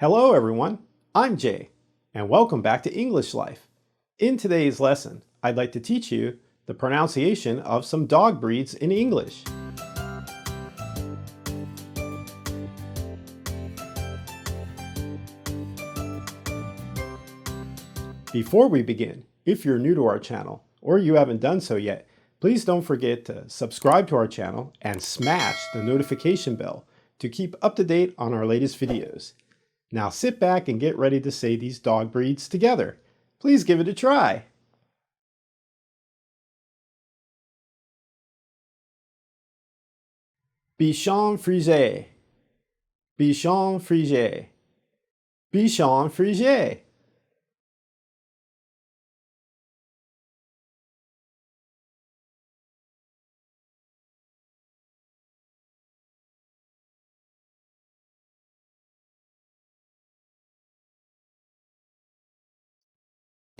Hello everyone, I'm Jay, and welcome back to English Life. In today's lesson, I'd like to teach you the pronunciation of some dog breeds in English. Before we begin, if you're new to our channel, or you haven't done so yet, please don't forget to subscribe to our channel and smash the notification bell to keep up to date on our latest videos. Now sit back and get ready to say these dog breeds together. Please give it a try. Bichon Frise, Bichon Frise, Bichon Frise.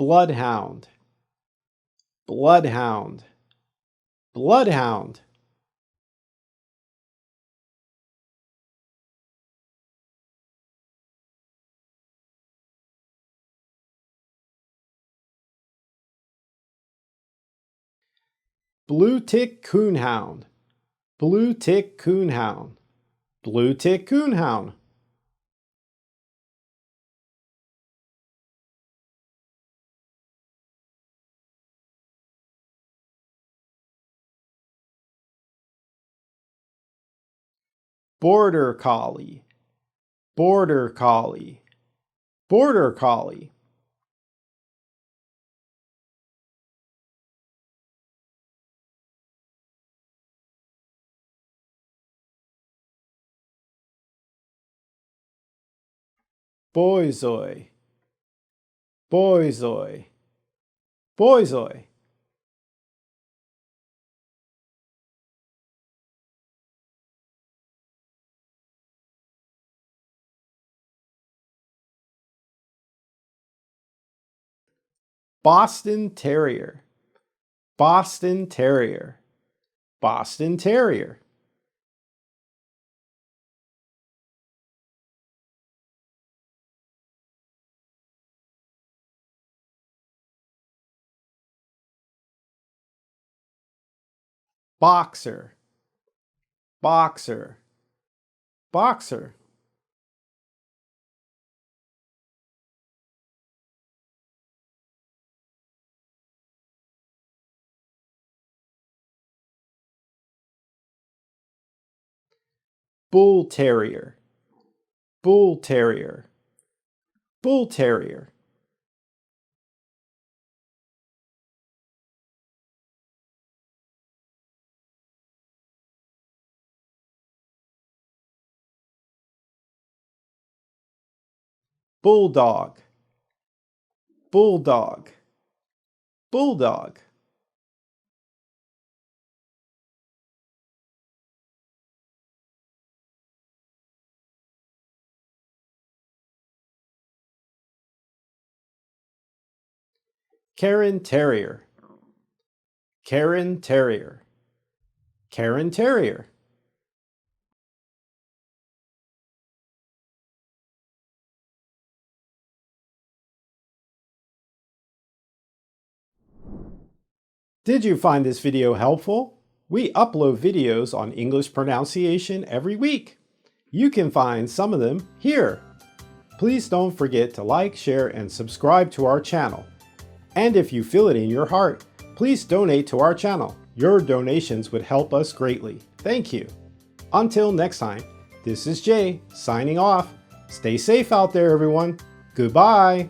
BloodHound, BloodHound, BloodHound. Bluetick Coonhound, Bluetick Coonhound, Bluetick Coonhound. Border Collie, Border Collie, Border Collie. Borzoi, Borzoi, Borzoi. Boston Terrier, Boston Terrier, Boston Terrier. Boxer, Boxer, Boxer. Bull Terrier, Bull Terrier, Bull Terrier. Bulldog, Bulldog, Bulldog. Cairn Terrier, Cairn Terrier, Cairn Terrier. Did you find this video helpful? We upload videos on English pronunciation every week. You can find some of them here. Please don't forget to like, share, and subscribe to our channel. And if you feel it in your heart, please donate to our channel. Your donations would help us greatly. Thank you. Until next time, this is Jay signing off. Stay safe out there, everyone. Goodbye.